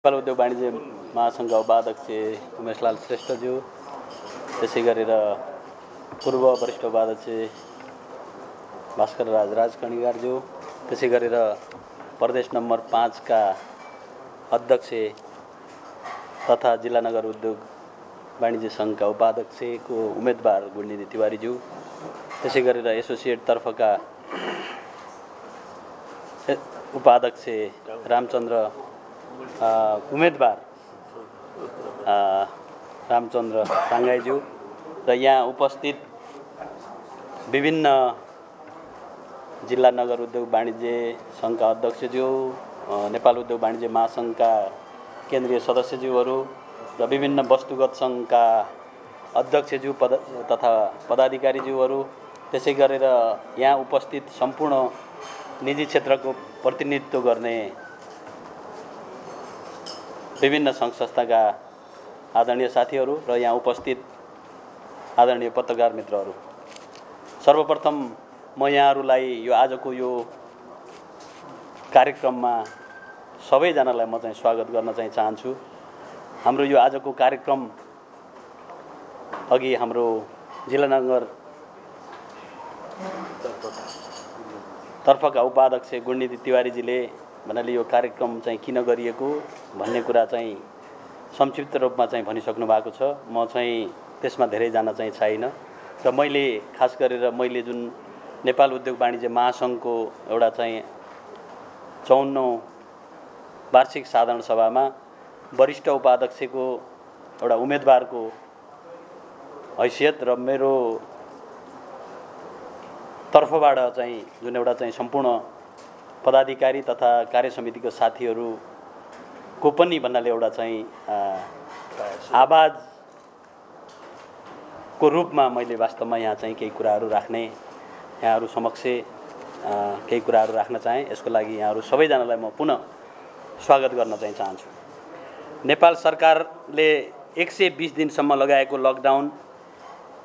नेपाल उद्योग वाणिज्य महासङ्घका उपाध्यक्ष उमेशलाल श्रेष्ठज्यू, त्यसै गरेर पूर्व वरिष्ठ उपाध्यक्ष भास्कर राज कणिगारज्यू, त्यसै गरेर प्रदेश नम्बर 5 का अध्यक्ष तथा जिल्ला नगर उद्योग वाणिज्य सङ्घका उपाध्यक्षको उम्मेदवार गुणनिधि तिवारीज्यू, त्यसै गरेर एसोसिएट तर्फका उपाध्यक्ष रामचन्द्र उम्मेदवार रामचन्द्र साङ्गाईज्यू र यहाँ उपस्थित विभिन्न जिल्ला नगर उद्योग वाणिज्य सङ्घका अध्यक्षज्यू, नेपाल उद्योग वाणिज्य महासङ्घका केन्द्रीय सदस्यज्यूहरू र विभिन्न वस्तुगत सङ्घका अध्यक्षज्यू तथा पदाधिकारीज्यूहरू, त्यसै गरेर यहाँ उपस्थित सम्पूर्ण निजी क्षेत्रको प्रतिनिधित्व गर्ने विभिन्न सङ्घ संस्थाका आदरणीय साथीहरू र यहाँ उपस्थित आदरणीय पत्रकार मित्रहरू, सर्वप्रथम म यहाँहरूलाई यो आजको यो कार्यक्रममा सबैजनालाई म चाहिँ स्वागत गर्न चाहिँ चाहन्छु। हाम्रो यो आजको कार्यक्रम अघि हाम्रो जिल्ला नगर तर्फका उपाध्यक्ष गुणनिधि तिवारीजीले भन्नाले यो कार्यक्रम चाहिँ किन गरिएको भन्ने कुरा चाहिँ संक्षिप्त रूपमा चाहिँ भनिसक्नु भएको छ। म चाहिँ त्यसमा धेरै जान चाहिँ छैन र मैले खास गरेर मैले जुन नेपाल उद्योग वाणिज्य महासङ्घको एउटा चाहिँ 54औं वार्षिक साधारण सभामा वरिष्ठ उपाध्यक्षको एउटा उम्मेदवारको हैसियत र मेरो तर्फबाट चाहिँ जुन एउटा चाहिँ सम्पूर्ण पदाधिकारी तथा कार्य समितिको साथीहरूको पनि भन्नाले एउटा चाहिँ आवाजको रूपमा मैले वास्तवमा यहाँ चाहिँ केही कुराहरू राख्ने यहाँहरू समक्ष केही कुराहरू राख्न चाहेँ। यसको लागि यहाँहरू सबैजनालाई म पुनः स्वागत गर्न चाहिँ चाहन्छु। नेपाल सरकारले 120 दिनसम्म लगाएको लकडाउन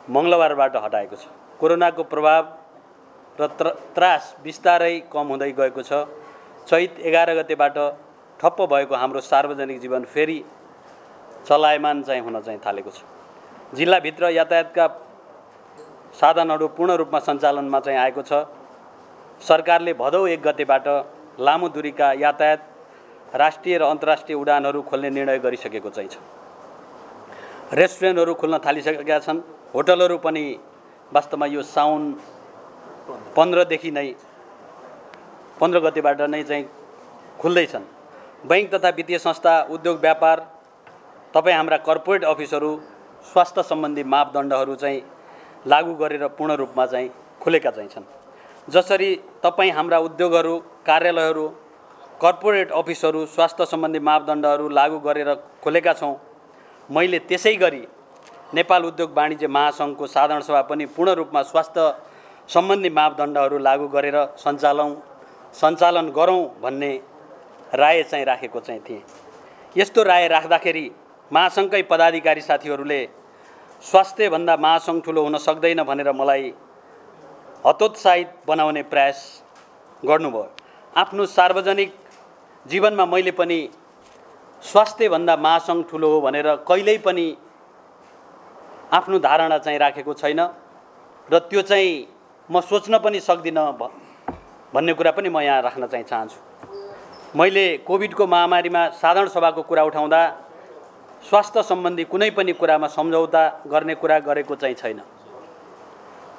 मङ्गलबारबाट हटाएको छ। कोरोनाको प्रभाव र त्रास बिस्तारै कम हुँदै गएको छ। चैत 11 गतेबाट ठप्प भएको हाम्रो सार्वजनिक जीवन फेरि चलायमान चाहिँ हुन चाहिँ थालेको छ। जिल्लाभित्र यातायातका साधनहरू पूर्ण रूपमा सञ्चालनमा चाहिँ आएको छ। सरकारले भदौ 1 गतेबाट लामो दूरीका यातायात राष्ट्रिय र अन्तर्राष्ट्रिय उडानहरू खोल्ने निर्णय गरिसकेको चाहिँ छ। रेस्टुरेन्टहरू खुल्न थालिसकेका छन्। होटलहरू पनि वास्तवमा यो साउन 15 गतेबाट नै चाहिँ खुल्दैछन्। बैंक तथा वित्तीय संस्था, उद्योग व्यापार, तपाईँ हाम्रा कर्पोरेट अफिसहरू स्वास्थ्य सम्बन्धी मापदण्डहरू चाहिँ लागू गरेर पूर्ण रूपमा चाहिँ खुलेका चाहिँ छन्। जसरी तपाईँ हाम्रा उद्योगहरू, कार्यालयहरू, कर्पोरेट अफिसहरू स्वास्थ्य सम्बन्धी मापदण्डहरू लागू गरेर खोलेका छौँ, मैले त्यसै गरी नेपाल उद्योग वाणिज्य महासङ्घको साधारण सभा पनि पूर्ण रूपमा स्वास्थ्य सम्बन्धी मापदण्डहरू लागू गरेर सञ्चालन गरौँ भन्ने राय चाहिँ राखेको चाहिँ थिएँ। यस्तो राय राख्दाखेरि महासङ्घकै पदाधिकारी साथीहरूले स्वास्थ्यभन्दा महासङ्घ ठुलो हुन सक्दैन भनेर मलाई हतोत्साहित बनाउने प्रयास गर्नुभयो। आफ्नो सार्वजनिक जीवनमा मैले पनि स्वास्थ्यभन्दा महासङ्घ ठुलो हो भनेर कहिल्यै पनि आफ्नो धारणा चाहिँ राखेको छैन र त्यो चाहिँ म सोच्न पनि सक्दिनँ भन्ने कुरा पनि म यहाँ राख्न चाहिँ चाहन्छु। मैले कोभिडको महामारीमा साधारण सभाको कुरा उठाउँदा स्वास्थ्य सम्बन्धी कुनै पनि कुरामा सम्झौता गर्ने कुरा गरेको चाहिँ छैन।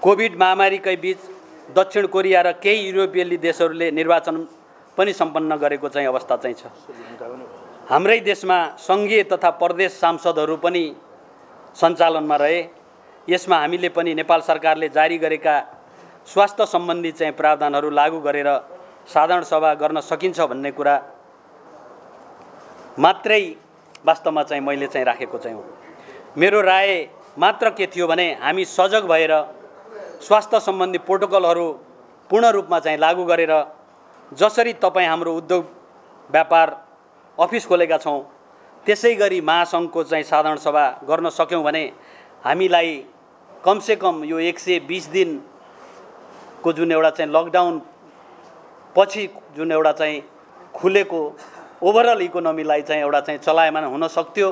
कोभिड महामारीकै बीच दक्षिण कोरिया र केही युरोपियली देशहरूले निर्वाचन पनि सम्पन्न गरेको चाहिँ अवस्था चाहिँ छ। हाम्रै देशमा सङ्घीय तथा प्रदेश सांसदहरू पनि सञ्चालनमा रहे। यसमा हामीले पनि नेपाल सरकारले जारी गरेका स्वास्थ्य सम्बन्धी चाहिँ प्रावधानहरू लागू गरेर साधारण सभा गर्न सकिन्छ भन्ने कुरा मात्रै वास्तवमा चाहिँ मैले चाहिँ राखेको चाहिँ हो। मेरो राय मात्र के थियो भने हामी सजग भएर स्वास्थ्य सम्बन्धी प्रोटोकलहरू पूर्ण रूपमा चाहिँ लागू गरेर जसरी तपाईँ हाम्रो उद्योग व्यापार अफिस खोलेका छौँ त्यसै गरी महासङ्घको चाहिँ साधारण सभा गर्न सक्यौँ भने हामीलाई कमसेकम यो 120 दिनको जुन एउटा चाहिँ लकडाउन पछि जुन एउटा चाहिँ खुलेको ओभरअल इकोनोमीलाई चाहिँ एउटा चाहिँ चलायमान हुन सक्थ्यो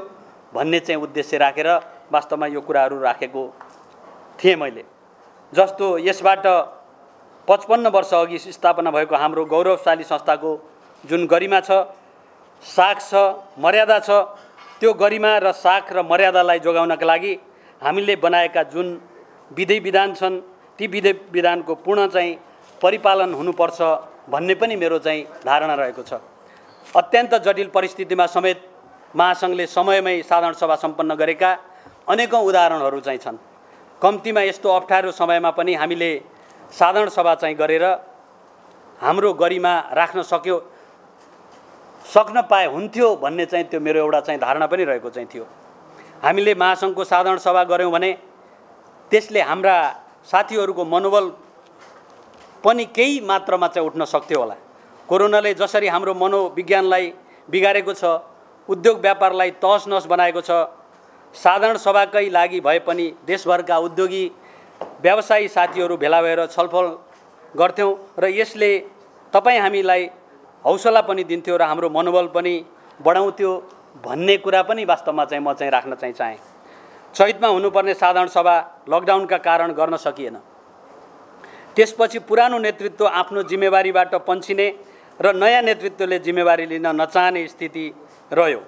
भन्ने चाहिँ उद्देश्य राखेर वास्तवमा यो कुराहरू राखेको थिएँ मैले। जस्तो यसबाट 55 वर्ष अघि स्थापना भएको हाम्रो गौरवशाली संस्थाको जुन गरिमा छ, साख छ, मर्यादा छ, त्यो गरिमा र साख र मर्यादालाई जोगाउनका लागि हामीले बनाएका जुन विधि विधान छन् ती विधि विधानको पूर्ण चाहिँ परिपालन हुनुपर्छ भन्ने पनि मेरो चाहिँ धारणा रहेको छ। अत्यन्त जटिल परिस्थितिमा समेत महासङ्घले समयमै साधारण सभा सम्पन्न गरेका अनेकौं उदाहरणहरू चाहिँ छन्। कम्तीमा यस्तो अप्ठ्यारो समयमा पनि हामीले साधारण सभा चाहिँ गरेर हाम्रो गरिमा राख्न सक्न पाए हुन्थ्यो भन्ने चाहिँ त्यो मेरो एउटा चाहिँ धारणा पनि रहेको चाहिँ थियो। हामीले महासङ्घको साधारण सभा गऱ्यौँ भने त्यसले हाम्रा साथीहरूको मनोबल पनि केही मात्रामा चाहिँ उठ्न सक्थ्यो होला। कोरोनाले जसरी हाम्रो मनोविज्ञानलाई बिगारेको छ, उद्योग व्यापारलाई तहस नहस बनाएको छ, साधारण सभाकै लागि भए पनि देशभरका उद्योगी व्यवसायी साथीहरू भेला भएर छलफल गर्थ्यौँ र यसले तपाईँ हामीलाई हौसला पनि दिन्थ्यो र हाम्रो मनोबल पनि बढाउँथ्यो भन्ने कुरा पनि वास्तवमा चाहिँ म चाहिँ राख्न चाहिँ चाहेँ। चैतमा हुनुपर्ने साधारण सभा लकडाउनका कारण गर्न सकिएन। त्यसपछि पुरानो नेतृत्व आफ्नो जिम्मेवारीबाट पन्छिने र नयाँ नेतृत्वले जिम्मेवारी लिन नचाहने स्थिति रह्यो।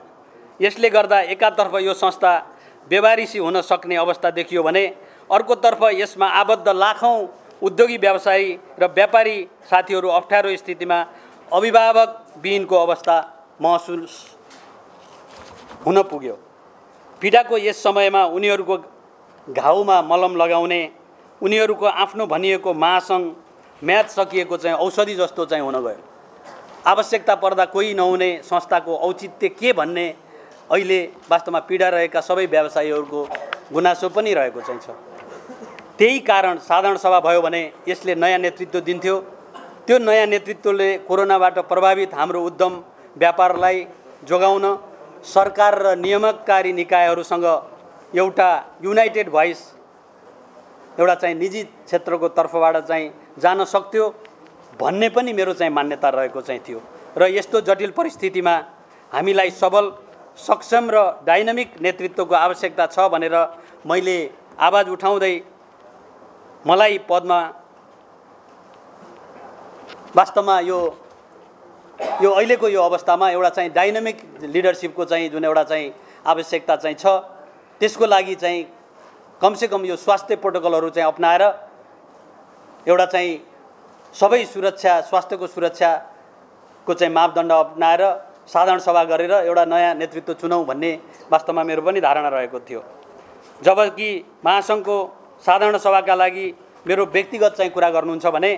यसले गर्दा एकातर्फ यो संस्था बेवारिसी हुन सक्ने अवस्था देखियो भने अर्कोतर्फ यसमा आबद्ध लाखौं उद्योगी व्यवसायी र व्यापारी साथीहरू अप्ठ्यारो स्थितिमा अभिभावक विहीनको अवस्था महसुस हुन पुग्यो। पीडाको यस समयमा उनीहरूको घाउमा मलम लगाउने, उनीहरूको आफ्नो भनिएको महासङ्घ म्याद सकिएको चाहिँ औषधि जस्तो चाहिँ हुन गयो। आवश्यकता पर्दा कोही नहुने संस्थाको औचित्य के भन्ने अहिले वास्तवमा पीडा रहेका सबै व्यवसायीहरूको गुनासो पनि रहेको चाहिँ छ। त्यही कारण साधारण सभा भयो भने यसले नयाँ नेतृत्व दिन्थ्यो। त्यो नयाँ नेतृत्वले कोरोनाबाट प्रभावित हाम्रो उद्यम व्यापारलाई जोगाउन सरकार र नियामककारी निकायहरूसँग एउटा युनाइटेड भोइस एउटा चाहिँ निजी क्षेत्रको तर्फबाट चाहिँ जान सक्थ्यो भन्ने पनि मेरो चाहिँ मान्यता रहेको चाहिँ थियो। र यस्तो जटिल परिस्थितिमा हामीलाई सबल, सक्षम र डाइनामिक नेतृत्वको आवश्यकता छ भनेर मैले आवाज उठाउँदै मलाई पदमा वास्तवमा यो अहिलेको यो अवस्थामा एउटा चाहिँ डाइनामिक लिडरसिपको चाहिँ जुन एउटा चाहिँ आवश्यकता चाहिँ छ, त्यसको लागि चाहिँ कमसेकम यो स्वास्थ्य प्रोटोकलहरू चाहिँ अपनाएर एउटा चाहिँ सबै सुरक्षा, स्वास्थ्यको सुरक्षाको चाहिँ मापदण्ड अपनाएर साधारण सभा गरेर एउटा नयाँ नेतृत्व चुनौँ भन्ने वास्तवमा मेरो पनि धारणा रहेको थियो। जबकि महासङ्घको साधारण सभाका लागि मेरो व्यक्तिगत चाहिँ कुरा गर्नुहुन्छ भने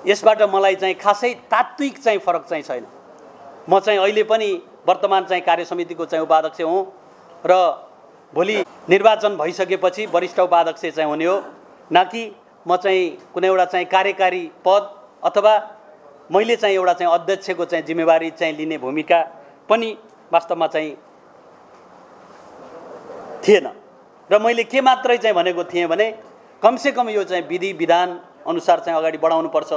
यसबाट मलाई चाहिँ खासै तात्विक चाहिँ फरक चाहिँ छैन। म चाहिँ अहिले पनि वर्तमान चाहिँ कार्यसमितिको चाहिँ उपाध्यक्ष हुँ र भोलि निर्वाचन भइसकेपछि वरिष्ठ उपाध्यक्ष चाहिँ हुने हो, न कि म चाहिँ कुनै एउटा चाहिँ कार्यकारी पद अथवा मैले चाहिँ एउटा चाहिँ अध्यक्षको चाहिँ जिम्मेवारी चाहिँ लिने भूमिका पनि वास्तवमा चाहिँ थिएन। र मैले के मात्रै चाहिँ भनेको थिएँ भने कमसेकम यो चाहिँ विधि विधान अनुसार चाहिँ अगाडि बढाउनुपर्छ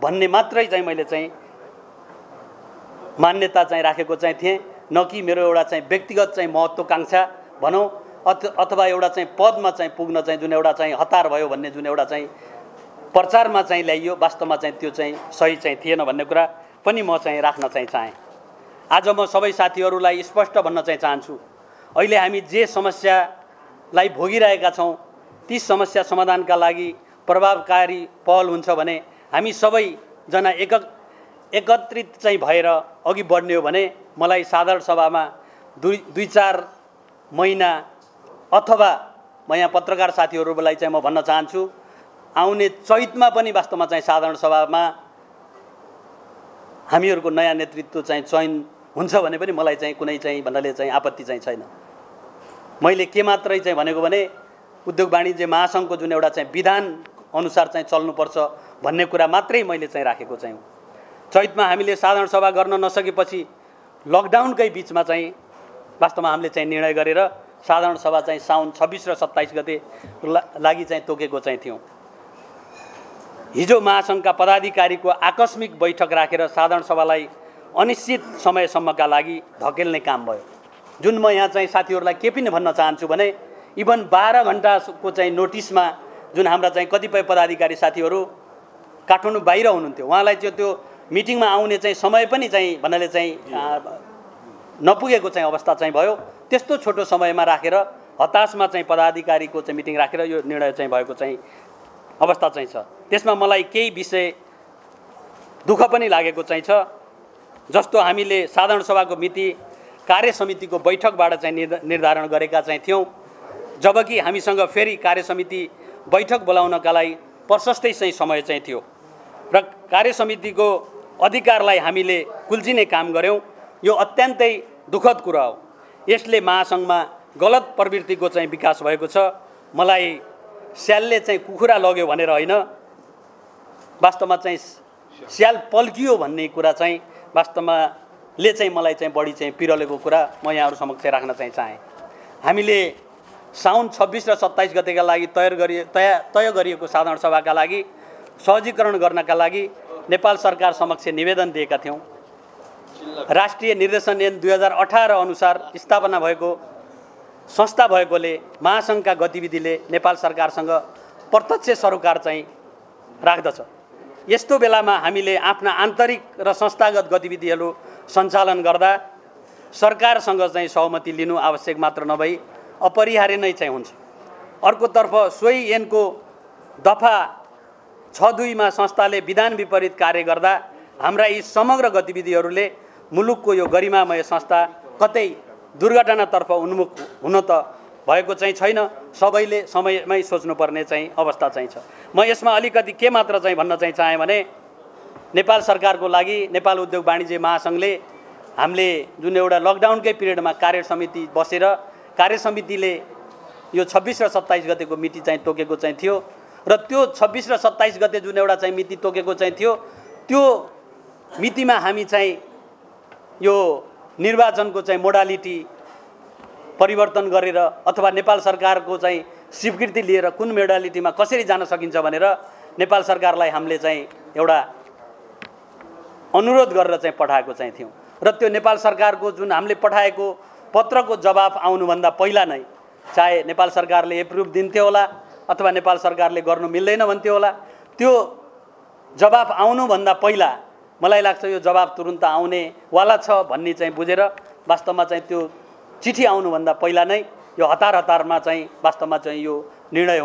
भन्ने मात्रै चाहिँ मैले चाहिँ मान्यता चाहिँ राखेको चाहिँ थिएँ, न कि मेरो एउटा चाहिँ व्यक्तिगत चाहिँ महत्त्वकांक्षा भनौँ अथवा एउटा चाहिँ पदमा चाहिँ पुग्न चाहिँ जुन एउटा चाहिँ हतार भयो भन्ने जुन एउटा चाहिँ प्रचारमा चाहिँ ल्याइयो, वास्तवमा चाहिँ त्यो चाहिँ सही चाहिँ थिएन भन्ने कुरा पनि म चाहिँ राख्न चाहिँ चाहेँ। आज म सबै साथीहरूलाई स्पष्ट भन्न चाहिँ चाहन्छु, अहिले हामी जे समस्यालाई भोगिरहेका छौँ ती समस्या समाधानका लागि प्रभावकारी पहल हुन्छ भने हामी सबैजना एकत्रित चाहिँ भएर अघि बढ्ने हो भने मलाई साधारण सभामा दुई चार महिना अथवा म यहाँ पत्रकार साथीहरूलाई चाहिँ म भन्न चाहन्छु, आउने चैतमा पनि वास्तवमा चाहिँ साधारण सभामा हामीहरूको नयाँ नेतृत्व चाहिँ चयन हुन्छ भने पनि मलाई चाहिँ कुनै चाहिँ भन्नाले चाहिँ आपत्ति चाहिँ छैन। मैले के मात्रै चाहिँ भनेको भने उद्योग वाणिज्य महासङ्घको जुन एउटा चाहिँ विधान अनुसार चाहिँ चल्नुपर्छ भन्ने कुरा मात्रै मैले चाहिँ राखेको चाहिँ हो। चैतमा हामीले साधारण सभा गर्न नसकेपछि लकडाउनकै बिचमा चाहिँ वास्तवमा हामीले चाहिँ निर्णय गरेर साधारण सभा चाहिँ साउन 26 र 27 गते लागि चाहिँ तोकेको चाहिँ थियौँ। हिजो महासङ्घका पदाधिकारीको आकस्मिक बैठक राखेर साधारण सभालाई अनिश्चित समयसम्मका लागि धकेल्ने काम भयो। जुन म यहाँ चाहिँ साथीहरूलाई के पनि भन्न चाहन्छु भने इभन 12 घण्टाको चाहिँ नोटिसमा जुन हाम्रा चाहिँ कतिपय पदाधिकारी साथीहरू काठमाडौँ बाहिर हुनुहुन्थ्यो, उहाँलाई चाहिँ त्यो मिटिङमा आउने चाहिँ समय पनि चाहिँ भन्नाले चाहिँ नपुगेको चाहिँ अवस्था चाहिँ भयो। त्यस्तो छोटो समयमा राखेर हताशमा चाहिँ पदाधिकारीको चाहिँ मिटिङ राखेर यो निर्णय चाहिँ भएको चाहिँ अवस्था चाहिँ छ। त्यसमा मलाई केही विषय दुःख पनि लागेको चाहिँ छ। जस्तो हामीले साधारण सभाको मिति कार्य समितिको बैठकबाट चाहिँ निर्धारण गरेका चाहिँ थियौँ, जबकि हामीसँग फेरि कार्य समिति बैठक बोलाउनका लागि प्रशस्तै चाहिँ समय चाहिँ थियो र कार्य समितिको अधिकारलाई हामीले कुल्चिने काम गऱ्यौँ। यो अत्यन्तै दुःखद कुरा हो। यसले महासङ्घमा गलत प्रवृत्तिको चाहिँ विकास भएको छ। मलाई स्यालले चाहिँ कुखुरा लग्यो भनेर होइन, वास्तवमा चाहिँ स्याल पल्कियो भन्ने कुरा चाहिँ वास्तवमा ले चाहिँ मलाई चाहिँ बढी चाहिँ पिरलेको कुरा म यहाँहरू समक्ष राख्न चाहिँ चाहेँ। हामीले साउन 26 र 27 गतेका लागि तय गरिएको साधारण सभाका लागि सहजीकरण गर्नका लागि नेपाल सरकार समक्ष निवेदन दिएका थियौँ। राष्ट्रिय निर्देशन ऐन 2018 अनुसार स्थापना भएको संस्था भएकोले महासङ्घका गतिविधिले नेपाल सरकारसँग प्रत्यक्ष सरोकार चाहिँ राख्दछ। यस्तो बेलामा हामीले आफ्ना आन्तरिक र संस्थागत गतिविधिहरू सञ्चालन गर्दा सरकारसँग चाहिँ सहमति लिनु आवश्यक मात्र नभई अपरिहार्य नै चाहिँ हुन्छ। अर्कोतर्फ सोही ऐनको दफा 6(2) मा संस्थाले विधान विपरीत कार्य गर्दा हाम्रा यी समग्र गतिविधिहरूले मुलुकको यो गरिमामय संस्था कतै दुर्घटनातर्फ उन्मुख हुन त भएको चाहिँ छैन। सबैले समयमै सोच्नुपर्ने चाहिँ अवस्था चाहिँ छ। म यसमा अलिकति के मात्र चाहिँ भन्न चाहिँ चाहेँ भने नेपाल सरकारको लागि नेपाल उद्योग वाणिज्य महासङ्घले हामीले जुन एउटा लकडाउनकै पिरियडमा कार्य समिति बसेर कार्य समितिले यो 26 र 27 गतेको मिति चाहिँ तोकेको चाहिँ थियो र त्यो 26 र 27 गते जुन एउटा चाहिँ मिति तोकेको चाहिँ थियो त्यो मितिमा हामी चाहिँ यो निर्वाचनको चाहिँ मोडालिटी परिवर्तन गरेर अथवा नेपाल सरकारको चाहिँ स्वीकृति लिएर कुन मोडालिटीमा कसरी जान सकिन्छ भनेर नेपाल सरकारलाई हामीले चाहिँ एउटा अनुरोध गरेर चाहिँ पठाएको चाहिँ थियौँ र त्यो नेपाल सरकारको जुन हामीले पठाएको पत्रको जवाफ आउनुभन्दा पहिला नै चाहे नेपाल सरकारले एप्रुभ दिन्थ्यो होला अथवा नेपाल सरकारले गर्नु मिल्दैन भन्थ्यो होला, त्यो जवाफ आउनुभन्दा पहिला मलाई लाग्छ यो जवाफ तुरुन्त आउने वाला छ भन्ने चाहिँ बुझेर वास्तवमा चाहिँ त्यो चिठी आउनुभन्दा पहिला नै यो हतारमा चाहिँ वास्तवमा चाहिँ यो निर्णय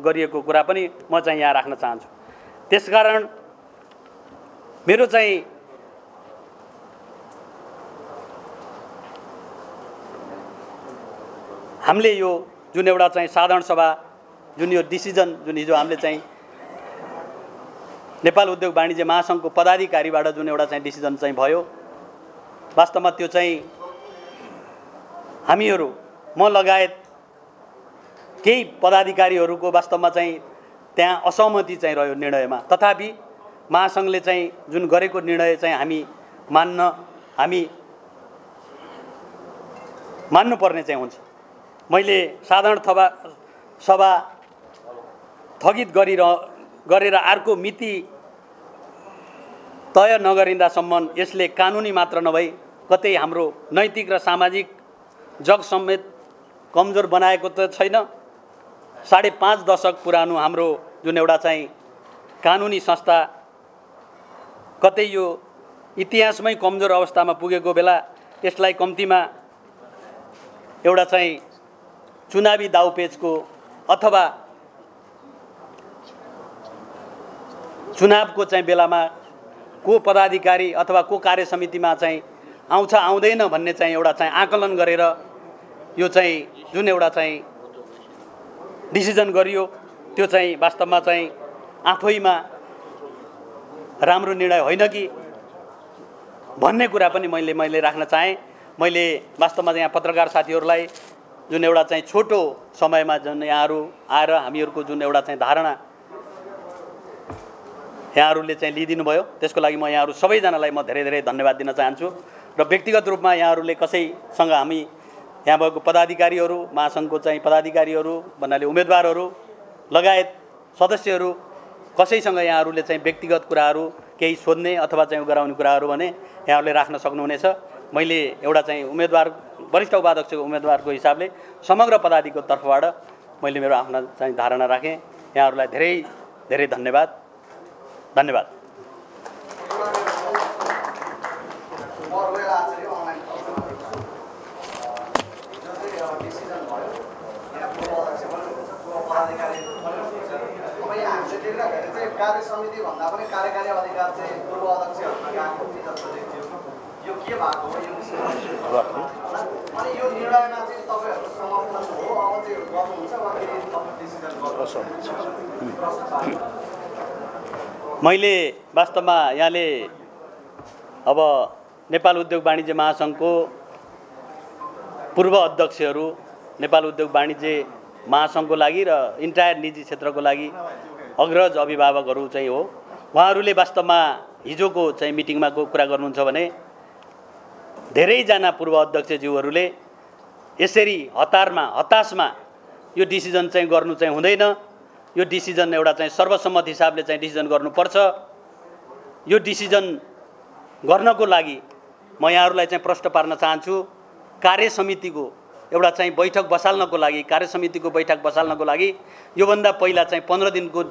गरिएको कुरा पनि म चाहिँ यहाँ राख्न चाहन्छु। त्यसकारण मेरो चाहिँ हामीले यो जुन एउटा चाहिँ साधारण सभा जुन यो डिसिजन जुन हिजो हामीले चाहिँ नेपाल उद्योग वाणिज्य महासङ्घको पदाधिकारीबाट जुन एउटा चाहिँ डिसिजन चाहिँ भयो, वास्तवमा त्यो चाहिँ हामीहरू म लगायत केही पदाधिकारीहरूको वास्तवमा चाहिँ त्यहाँ असहमति चाहिँ रह्यो निर्णयमा। तथापि महासङ्घले चाहिँ जुन गरेको निर्णय चाहिँ हामी मान्नुपर्ने चाहिँ हुन्छ। मैले साधारण सभा स्थगित गरेर अर्को मिति तय नगरिँदासम्म यसले कानुनी मात्र नभई कतै हाम्रो नैतिक र सामाजिक जग समेत कमजोर बनाएको त छैन। 5.5 दशक पुरानो हाम्रो जुन एउटा चाहिँ कानुनी संस्था कतै यो इतिहासमै कमजोर अवस्थामा पुगेको बेला यसलाई कम्तीमा एउटा चाहिँ चुनावी दाउपेचको अथवा चुनावको चाहिँ बेलामा को पदाधिकारी अथवा को कार्य समितिमा चाहिँ आउँछ आउँदैन भन्ने चाहिँ एउटा चाहिँ आकलन गरेर यो चाहिँ जुन एउटा चाहिँ डिसिजन गरियो त्यो चाहिँ वास्तवमा चाहिँ आफैमा राम्रो निर्णय होइन कि भन्ने कुरा पनि मैले राख्न चाहेँ। मैले वास्तवमा यहाँ पत्रकार साथीहरूलाई जुन एउटा चाहिँ छोटो समयमा जुन यहाँहरू आएर हामीहरूको जुन एउटा चाहिँ धारणा यहाँहरूले चाहिँ लिइदिनु भयो त्यसको लागि म यहाँहरू सबैजनालाई म धेरै धेरै धन्यवाद दिन चाहन्छु र व्यक्तिगत रूपमा यहाँहरूले कसैसँग हामी यहाँ भएको पदाधिकारीहरू महासङ्घको चाहिँ पदाधिकारीहरू भन्नाले उम्मेदवारहरू लगायत सदस्यहरू कसैसँग यहाँहरूले चाहिँ व्यक्तिगत कुराहरू केही सोध्ने अथवा चाहिँ गराउने कुराहरू भने यहाँहरूले राख्न सक्नुहुनेछ। मैले एउटा चाहिँ उम्मेदवार वरिष्ठ उपाध्यक्षको उम्मेदवारको हिसाबले समग्र पदाधिको तर्फबाट मैले मेरो आफ्नो चाहिँ धारणा राखेँ। यहाँहरूलाई धेरै धेरै धन्यवाद। धन्यवाद। कार्य समिति भन्दा पनि कार्यकारी अधिकार चाहिँ पूर्व अध्यक्षहरूमा गएको थियो जस्तो देखियो। यो के भएको हो यो अनि यो निर्णयमा चाहिँ तपाईँहरूको समर्थन हो अब चाहिँ गर्नुहुन्छ वा के तपाईँ डिसिजन गर्नुहुन्छ? मैले वास्तवमा यहाँले अब नेपाल उद्योग वाणिज्य महासङ्घको पूर्व अध्यक्षहरू नेपाल उद्योग वाणिज्य महासङ्घको लागि र इन्टायर निजी क्षेत्रको लागि अग्रज अभिभावकहरू चाहिँ हो। उहाँहरूले वास्तवमा हिजोको चाहिँ मिटिङमा कुरा गर्नुहुन्छ भने धेरैजना पूर्व अध्यक्षज्यूहरूले यसरी हताशमा यो डिसिजन चाहिँ गर्नु चाहिँ हुँदैन, यो डिसिजन एउटा चाहिँ सर्वसम्मत हिसाबले चाहिँ डिसिजन गर्नुपर्छ। यो डिसिजन गर्नको लागि म यहाँहरूलाई चाहिँ प्रश्न पार्न चाहन्छु। कार्य समितिको एउटा चाहिँ बैठक बसाल्नको लागि, कार्य समितिको बैठक बसाल्नको लागि योभन्दा पहिला चाहिँ 15 दिनको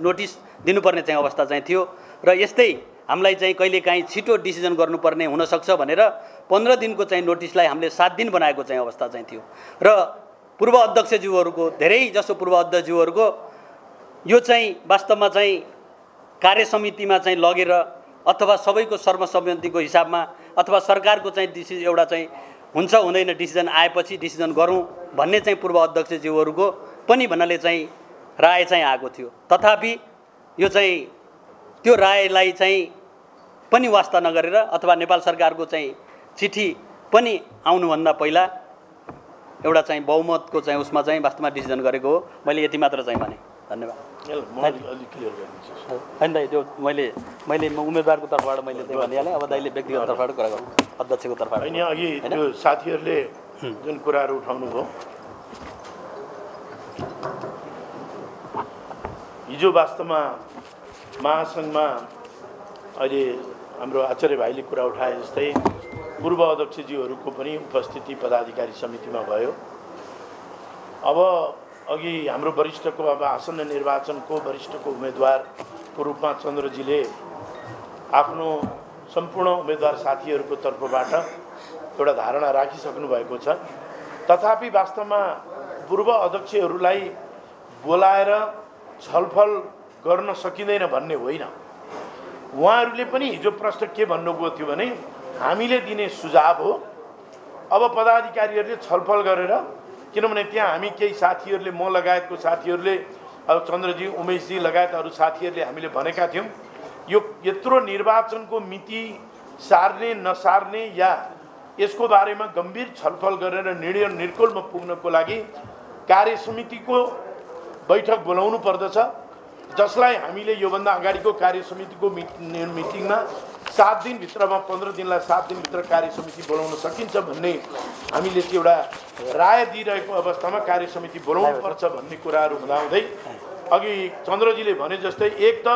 नोटिस दिनुपर्ने चाहिँ अवस्था चाहिँ थियो र यस्तै हामीलाई चाहिँ कहिलेकाहीँ छिटो डिसिजन गर्नुपर्ने हुनसक्छ भनेर 15 दिनको चाहिँ नोटिसलाई हामीले 7 दिन बनाएको चाहिँ अवस्था चाहिँ थियो र पूर्व अध्यक्षज्यूहरूको धेरै जसो पूर्व अध्यक्षज्यूहरूको यो चाहिँ वास्तवमा चाहिँ कार्य समितिमा चाहिँ लगेर अथवा सबैको सर्वसम्मतिको हिसाबमा अथवा सरकारको चाहिँ डिसिजन एउटा चाहिँ हुन्छ हुँदैन डिसिजन आएपछि डिसिजन गरौँ भन्ने चाहिँ पूर्व अध्यक्षज्यूहरूको पनि भन्नाले चाहिँ राय चाहिँ आएको थियो। तथापि यो चाहिँ त्यो रायलाई चाहिँ पनि वास्ता नगरेर अथवा नेपाल सरकारको चाहिँ चिठी पनि आउनुभन्दा पहिला एउटा चाहिँ बहुमतको चाहिँ उसमा चाहिँ वास्तवमा डिसिजन गरेको हो। मैले यति मात्र चाहिँ भने। धन्यवाद। होइन दाइ, त्यो मैले उम्मेदवारको तर्फबाट मैले त्यही भनिहालेँ। अब दाइले व्यक्तिगत तर्फबाट कुरा गर्नु, अध्यक्षको तर्फबाट। होइन, अघि त्यो साथीहरूले जुन कुराहरू उठाउनु भयो, हिजो वास्तवमा महासङ्घमा अहिले हाम्रो आचार्य भाइले कुरा उठाए जस्तै पूर्व अध्यक्षज्यूहरूको पनि उपस्थिति पदाधिकारी समितिमा भयो। अब अघि हाम्रो वरिष्ठको अब आसन्न निर्वाचनको वरिष्ठको उम्मेदवारको रूपमा चन्द्रजीले आफ्नो सम्पूर्ण उम्मेदवार साथीहरूको तर्फबाट एउटा धारणा राखिसक्नु भएको छ। तथापि वास्तवमा पूर्व अध्यक्षहरूलाई बोलाएर छलफल गर्न सकिँदैन भन्ने होइन। उहाँहरूले पनि हिजो प्रश्न के भन्नुभएको थियो भने हामीले दिने सुझाव हो, अब पदाधिकारीहरूले छलफल गरेर, किनभने त्यहाँ हामी केही साथीहरूले, म लगायतको साथीहरूले, अब चन्द्रजी, उमेशजी लगायत अरू साथीहरूले हामीले भनेका थियौँ यो यत्रो निर्वाचनको मिति सार्ने नसार्ने या यसको बारेमा गम्भीर छलफल गरेर निर्णय निर्कोलमा पुग्नको लागि कार्य समितिको बैठक बोलाउनु पर्दछ, जसलाई हामीले योभन्दा अगाडिको कार्य समितिको मिटिङमा 7 दिनभित्रमा 15 दिनलाई 7 दिनभित्र कार्य समिति बोलाउन सकिन्छ भन्ने हामीले चाहिँ एउटा राय दिइरहेको अवस्थामा कार्य समिति बोलाउनु पर्छ भन्ने कुराहरू हुँदाहुँदै अघि चन्द्रजीले भने जस्तै एक त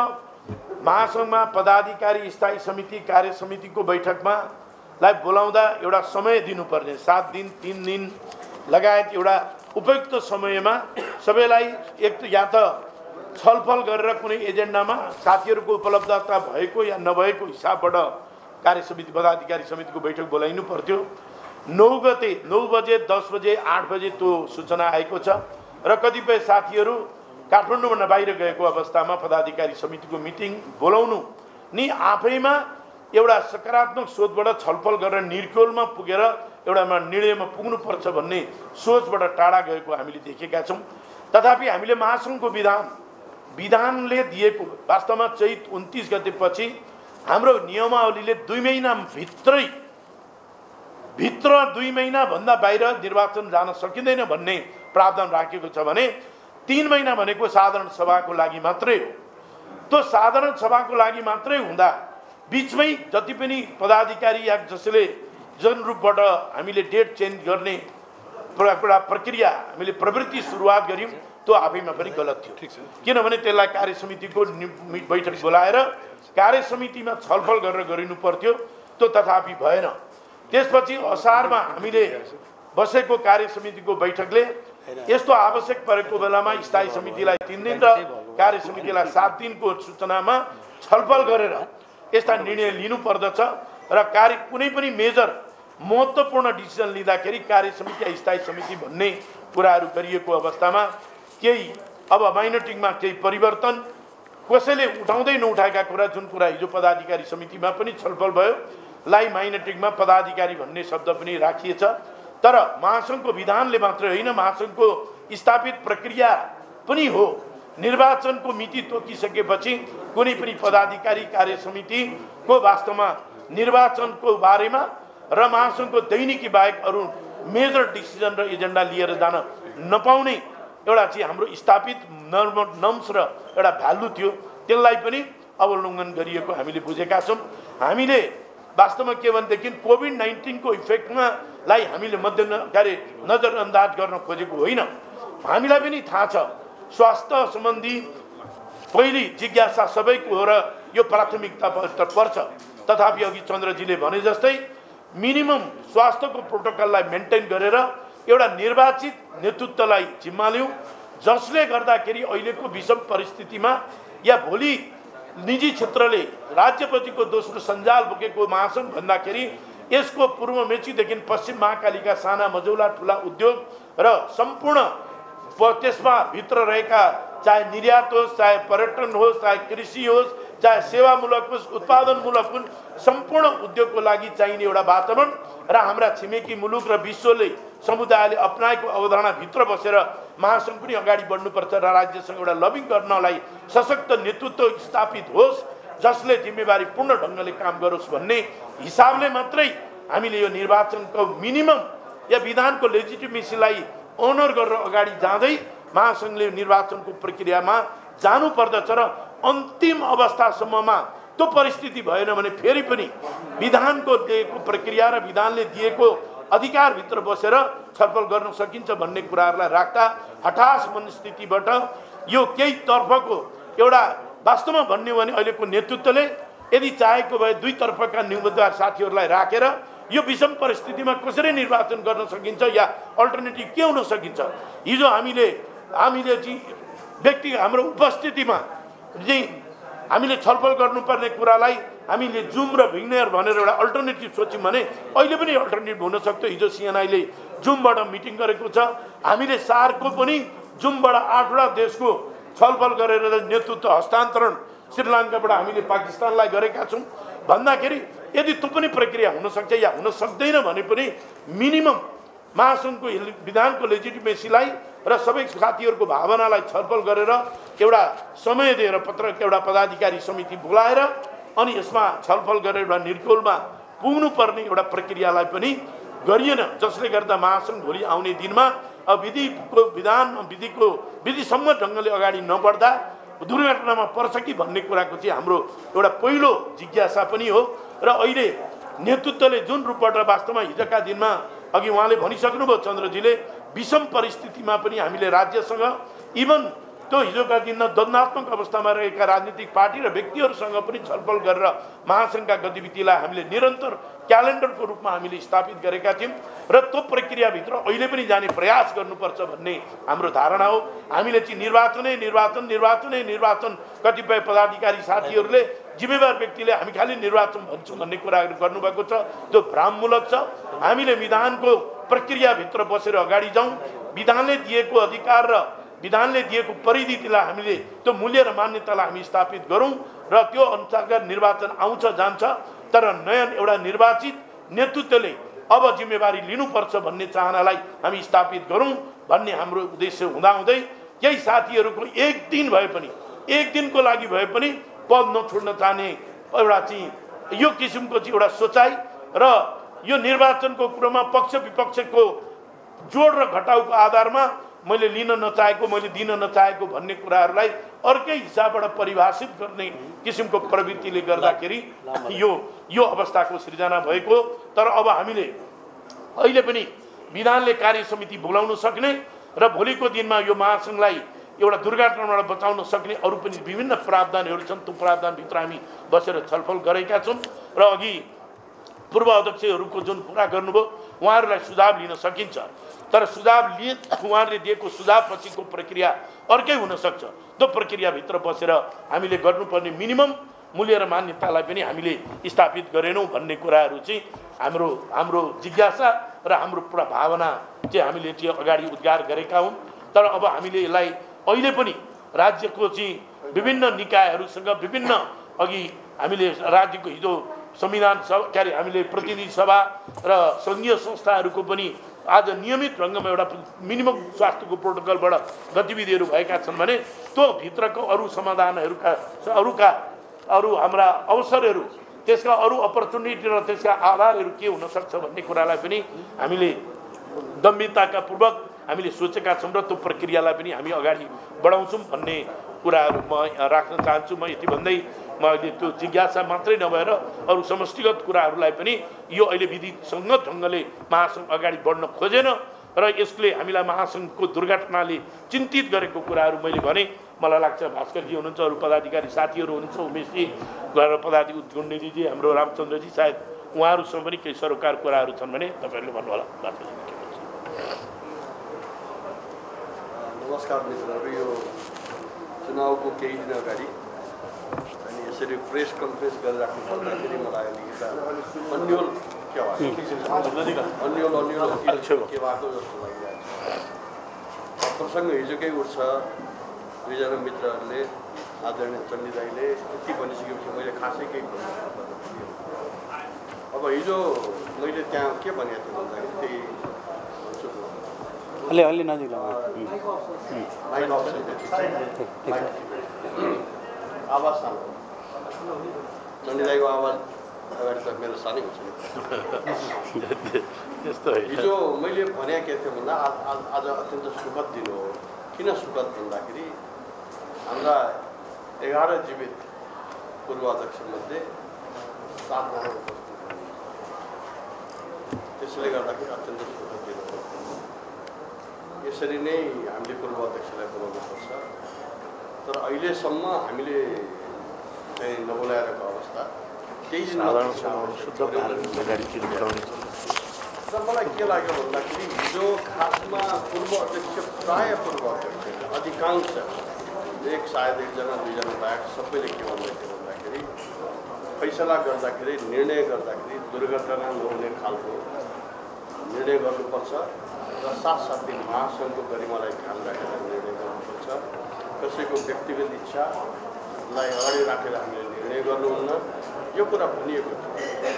महासङ्घमा पदाधिकारी स्थायी समिति कार्य समितिको बैठकमा लाई बोलाउँदा एउटा समय दिनुपर्ने, 7 दिन 3 दिन लगायत एउटा उपयुक्त समयमा सबैलाई एक या त छलफल गरेर कुनै एजेन्डामा साथीहरूको उपलब्धता भएको या नभएको हिसाबबाट कार्य समिति पदाधिकारी समितिको बैठक बोलाइनु पर्थ्यो। 9 गते 9 बजे 10 बजे 8 बजे त्यो सूचना आएको छ र कतिपय साथीहरू काठमाडौँभन्दा बाहिर गएको अवस्थामा पदाधिकारी समितिको मिटिङ बोलाउनु नि आफैमा एउटा सकारात्मक सोचबाट छलफल गरेर निर्कोलमा पुगेर एउटामा निर्णयमा पुग्नुपर्छ भन्ने सोचबाट टाढा गएको हामीले देखेका छौँ। तथापि हामीले महासङ्घको विधानले दिएको वास्तवमा चैत 29 गतेपछि हाम्रो नियमावलीले 2 महिना भित्र 2 महिनाभन्दा बाहिर निर्वाचन जान सकिँदैन भन्ने प्रावधान राखेको छ भने 3 महिना भनेको साधारण सभाको लागि मात्रै हो। त्यो साधारण सभाको लागि मात्रै हुँदा बिचमै जति पनि पदाधिकारी या जसले जुन रूपबाट हामीले डेट चेन्ज गर्ने प्रक्रिया हामीले प्रवृत्ति सुरुवात गऱ्यौँ त्यो आफैमा पनि गलत थियो। किनभने त्यसलाई कार्य समितिको बैठक बोलाएर कार्य समितिमा छलफल गरेर गरिनु पर्थ्यो, त्यो तथापि भएन। त्यसपछि असारमा हामीले बसेको कार्य समितिको बैठकले यस्तो आवश्यक परेको बेलामा स्थायी समितिलाई 3 दिन र कार्य समितिलाई 7 दिनको सूचनामा छलफल गरेर यस्ता निर्णय लिनुपर्दछ र कुनै पनि मेजर महत्त्वपूर्ण डिसिजन लिँदाखेरि कार्य समिति या स्थायी समिति भन्ने कुराहरू गरिएको अवस्थामा केही अब माइनोरिटीमा केही परिवर्तन कसैले उठाउँदै नउठाएका कुरा, जुन कुरा हिजो पदाधिकारी समितिमा पनि छलफल भयो, लाई माइनोरिटीमा पदाधिकारी भन्ने शब्द पनि राखिएछ। तर महासङ्घको विधानले मात्र होइन, महासङ्घको स्थापित प्रक्रिया पनि हो। निर्वाचनको मिति तोकिसकेपछि कुनै पनि पदाधिकारी कार्य समितिको वास्तवमा निर्वाचनको बारेमा र महासङ्घको दैनिकी बाहेक अरू मेजर डिसिजन र एजेन्डा लिएर जान नपाउने एउटा चाहिँ हाम्रो स्थापित नर्म्स र एउटा भ्यालु थियो, त्यसलाई पनि अवलम्बन गरिएको हामीले बुझेका छौँ। हामीले वास्तवमा के भनेदेखि कोभिड-19 को इफेक्टमा लाई हामीले नजरअन्दाज गर्न खोजेको होइन। हामीलाई पनि थाहा छ स्वास्थ्य सम्बन्धी पहिली जिज्ञासा सबैको हो र यो प्राथमिकता पर्छ। तथापि अघि चन्द्रजीले भने जस्तै मिनिमम स्वास्थ्यको प्रोटोकललाई मेन्टेन गरेर एउटा निर्वाचित नेतृत्वलाई जिम्मा लिउँ, जसले गर्दाखेरि अहिलेको विषम परिस्थितिमा या भोलि निजी क्षेत्रले राज्यपतिको दोस्रो सञ्जाल बोकेको महासङ्घ भन्दाखेरि यसको पूर्व मेचीदेखि पश्चिम महाकालीका साना मझौला ठुला उद्योग र सम्पूर्ण त्यसमा भित्र रहेका चाहे निर्यात होस्, चाहे पर्यटन होस्, चाहे कृषि होस्, चाहे सेवामूलक होस्, उत्पादनमूलक होस्, सम्पूर्ण उद्योगको लागि चाहिने एउटा वातावरण र हाम्रा छिमेकी मुलुक र विश्वले समुदायले अपनाएको अवधारणाभित्र बसेर महासङ्घ पनि अगाडि बढ्नुपर्छ र राज्यसँग एउटा लबिङ गर्नलाई सशक्त नेतृत्व स्थापित होस्, जसले जिम्मेवारी पूर्ण ढङ्गले काम गरोस् भन्ने हिसाबले मात्रै हामीले यो निर्वाचनको मिनिमम या विधानको लेजिटिमेसीलाई अनर गरेर अगाडि जाँदै महासङ्घले निर्वाचनको प्रक्रियामा जानुपर्दछ र अन्तिम अवस्थासम्ममा त्यो परिस्थिति भएन भने फेरि पनि विधानको दिएको प्रक्रिया र विधानले दिएको अधिकारभित्र बसेर छलफल गर्न सकिन्छ भन्ने कुराहरूलाई राख्दा हठास मनस्थितिबाट यो केही तर्फको एउटा वास्तवमा भन्ने भने अहिलेको नेतृत्वले यदि चाहेको भए दुई तर्फका उम्मेदवार साथीहरूलाई राखेर यो विषम परिस्थितिमा कसरी निर्वाचन गर्न सकिन्छ या अल्टरनेटिभ के हुन सकिन्छ। हिजो हामीले चाहिँ व्यक्ति हाम्रो उपस्थितिमा चाहिँ हामीले छलफल गर्नुपर्ने कुरालाई हामीले जुम र भिग्नेयर भनेर एउटा अल्टरनेटिभ सोच्यौँ भने अहिले पनि अल्टरनेटिभ हुन सक्छ। हिजो सिएनआईले जुमबाट मिटिङ गरेको छ, हामीले सार्कको पनि जुमबाट 8वटा देशको छलफल गरेर नेतृत्व हस्तान्तरण श्रीलङ्काबाट हामीले पाकिस्तानलाई गरेका छौँ भन्दाखेरि यदि त्यो पनि प्रक्रिया हुन सक्छ या हुन सक्दैन भने पनि मिनिमम महासङ्घको विधानको लेजिटिमेसीलाई र सबै साथीहरूको भावनालाई छलफल गरेर एउटा समय दिएर एउटा पदाधिकारी समिति बोलाएर अनि यसमा छलफल गरेर एउटा निर्कोलमा पुग्नुपर्ने एउटा प्रक्रियालाई पनि गरिएन, जसले गर्दा महासङ्घ भोलि आउने दिनमा विधिसम्म ढङ्गले अगाडि नबढ्दा दुर्घटनामा पर्छ कि भन्ने कुराको चाहिँ हाम्रो एउटा पहिलो जिज्ञासा पनि हो। र अहिले नेतृत्वले जुन रूपबाट वास्तवमा हिजोका दिनमा अघि उहाँले भनिसक्नुभयो चन्द्रजीले, विषम परिस्थितिमा पनि हामीले राज्यसँग इभन त्यो हिजोका दिनमा द्वन्द्वात्मक अवस्थामा रहेका राजनीतिक पार्टी र व्यक्तिहरूसँग पनि छलफल गरेर महासङ्घका गतिविधिलाई हामीले निरन्तर क्यालेन्डरको रूपमा हामीले स्थापित गरेका थियौँ र त्यो प्रक्रियाभित्र अहिले पनि जाने प्रयास गर्नुपर्छ भन्ने हाम्रो धारणा हो। हामीले चाहिँ निर्वाचन कतिपय पदाधिकारी साथीहरूले जिम्मेवार व्यक्तिले हामी खालि निर्वाचन भन्छौँ भन्ने कुराहरू गर्नुभएको छ, त्यो भ्रममूलक छ। हामीले विधानको प्रक्रियाभित्र बसेर अगाडि जाउँ, विधानले दिएको अधिकार र विधानले दिएको परिधिलाई हामीले त्यो मूल्य र मान्यतालाई हामी स्थापित गरौँ र त्यो अनुसारका निर्वाचन आउँछ जान्छ, तर नयाँ एउटा निर्वाचित नेतृत्वले अब जिम्मेवारी लिनुपर्छ भन्ने चाहनालाई हामी स्थापित गरौँ भन्ने हाम्रो उद्देश्य हुँदाहुँदै केही साथीहरूको एक दिनको लागि भए पनि पद नछोड्न चाहने एउटा चाहिँ यो किसिमको चाहिँ एउटा सोचाइ र यो निर्वाचनको कुरोमा पक्ष विपक्षको जोड र घटाउको आधारमा मैले लिन नचाहेको, मैले दिन नचाहेको भन्ने कुराहरूलाई अर्कै हिसाबबाट परिभाषित गर्ने किसिमको प्रवृत्तिले गर्दाखेरि यो अवस्थाको सृजना भएको। तर अब हामीले अहिले पनि विधानले कार्य समिति बोलाउन सक्ने र भोलिको दिनमा यो महासङ्घलाई एउटा दुर्घटनाबाट बचाउन सक्ने अरू पनि विभिन्न प्रावधानहरू छन्। त्यो प्रावधानभित्र हामी बसेर छलफल गरेका छौँ र अघि पूर्व अध्यक्षहरूको जुन कुरा गर्नुभयो उहाँहरूलाई सुझाव लिन सकिन्छ, तर सुझाव लिए उहाँहरूले दिएको सुझावपछिको प्रक्रिया अर्कै हुनसक्छ। त्यो प्रक्रियाभित्र बसेर हामीले गर्नुपर्ने मिनिमम मूल्य र मान्यतालाई पनि हामीले स्थापित गरेनौँ भन्ने कुराहरू चाहिँ हाम्रो जिज्ञासा र हाम्रो पुरा भावना चाहिँ हामीले चाहिँ अगाडि उद्घार गरेका हौँ। तर अब हामीले यसलाई अहिले पनि राज्यको चाहिँ विभिन्न निकायहरूसँग विभिन्न अघि हामीले राज्यको हिजो संविधान सभा के अरे हामीले प्रतिनिधि सभा र सङ्घीय संस्थाहरूको पनि आज नियमित रङ्गमा एउटा मिनिमम स्वास्थ्यको प्रोटोकलबाट गतिविधिहरू भएका छन् भने त्यो भित्रको अरू समाधानहरूका अरू हाम्रा अवसरहरू त्यसका अरू अपर्च्युनिटी र त्यसका आधारहरू के हुनसक्छ भन्ने कुरालाई पनि हामीले गम्भीरताका पूर्वक हामीले सोचेका छौँ र त्यो प्रक्रियालाई पनि हामी अगाडि बढाउँछौँ भन्ने कुराहरू म राख्न चाहन्छु। म यति भन्दै म अहिले त्यो जिज्ञासा मात्रै नभएर अरू समष्टिगत कुराहरूलाई पनि यो अहिले विधिसङ्गत ढङ्गले महासङ्घ अगाडि बढ्न खोजेन र यसले हामीलाई महासङ्घको दुर्घटनाले चिन्तित गरेको कुराहरू मैले भने। मलाई लाग्छ भास्करजी हुनुहुन्छ, अरू पदाधिकारी साथीहरू हुनुहुन्छ, उमेशजी गएर पदाधिकारी गुण्डेजी, हाम्रो रामचन्द्रजी, सायद उहाँहरूसँग पनि केही सरोकार कुराहरू छन् भने तपाईँहरूले भन्नु होला। नमस्कार मित्रहरू, यो चुनावको केही दिन अगाडि अनि यसरी प्रेस कन्फरेन्स गरिराख्नु पर्दाखेरि मलाई अलिकति अन्यल के भएको जस्तो लागिरहेको छ। प्रसङ्ग हिजोकै उठ्छ, दुईजना मित्रहरूले आदरणीय चण्डी दाईले यति भनिसकेपछि मैले खासै केही भन्नु। अब हिजो मैले त्यहाँ के भनेको थिएँ भन्दाखेरि त्यही अलि नजिक आवाज सानो, चण्डी दाईको आवाज अगाडि त मेरो सानै हुन्छ। हिजो मैले भने के थियो भन्दा आज अत्यन्त सुखद दिन हो। किन सुखद भन्दाखेरि हाम्रा 11 जीवित पूर्व अध्यक्षमध्ये 7 जना उपस्थित हुनुहुन्छ। त्यसैले गर्दाखेरि अत्यन्त सुखद दिन हो। यसरी नै हामीले पूर्व अध्यक्षलाई बोलाउनुपर्छ। तर अहिलेसम्म हामीले चाहिँ नबोलाएको अवस्था त्यही दिन र मलाई के लाग्यो भन्दाखेरि हिजो खासमा पूर्व अध्यक्ष प्राय पूर्व अध्यक्ष अधिकांश सायद 1 जना 2 जना बाहेक सबैले के भन्दैथ्यो भन्दाखेरि फैसला गर्दाखेरि निर्णय गर्दाखेरि दुर्घटना नहुने खालको निर्णय गर्नुपर्छ र साथसाथै महासङ्घको गरिमालाई ध्यान राखेर निर्णय गर्नुपर्छ। कसैको व्यक्तिगत इच्छालाई अगाडि राखेर हामीले निर्णय गर्नुहुन्न, यो कुरा भनिएको थियो।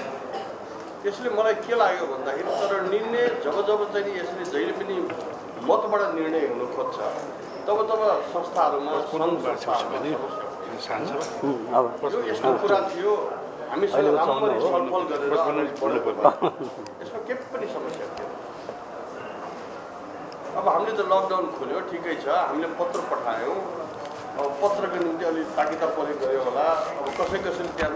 यसले मलाई के लाग्यो भन्दाखेरि तर निर्णय जब चाहिँ यसले जहिले पनि मतबाट निर्णय हुनु खोज्छ तब संस्थाहरूमा यस्तो कुरा थियो। हामीसँग राम्ररी छलफल गरेर यसमा के पनि समस्या थियो। अब हामीले त लकडाउन खोल्यो, ठिकै छ, हामीले पत्र पठायौँ। अब पत्रको निम्ति अलिक ताकिदा परे गयो होला। अब कसैले त्यहाँ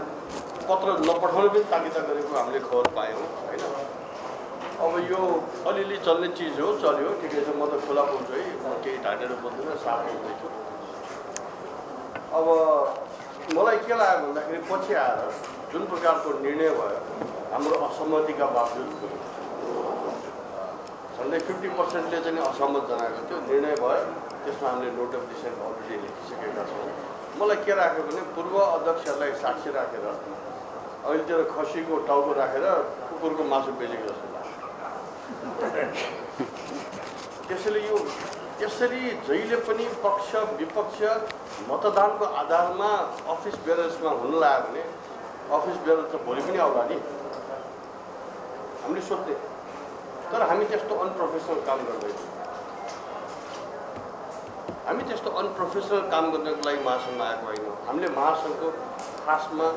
पत्र नपठाउनु पनि ताकिदा गरेको हामीले खबर पायौँ होइन। अब यो अलिअलि चल्ने चिज हो, चल्यो, ठिकै छ। म त खुला बोल्छु है, म केही ढाँटेर बोल्दिनँ, साफ बोल्दैछु। अब मलाई के लाग्यो भन्दाखेरि पछि आएर जुन प्रकारको निर्णय भयो, हाम्रो असहमतिका बावजुद झन्डै 50%ले चाहिँ असहमत जनाएको थियो। निर्णय भयो, त्यसमा हामीले नोट अफ डिसेन्ट अलरेडी लेखिसकेका छौँ। मलाई के राख्यो भने पूर्व अध्यक्षहरूलाई साक्षी राखेर अहिलेतिर खसीको टाउको राखेर कुकुरको मासु बेचेको जस्तो लाग्छ। त्यसैले यो यसरी जहिले पनि पक्ष विपक्ष मतदानको आधारमा अफिस बेरर्समा हुन लाग्यो भने अफिस बेरर त भोलि पनि आउला नि, हामीले सोध्ने। तर हामी त्यस्तो अनप्रोफेसनल काम गर्दैछौँ। हामी त्यस्तो अनप्रोफेसनल काम गर्नको लागि महासङ्घ आएको होइन। हामीले महासङ्घको खासमा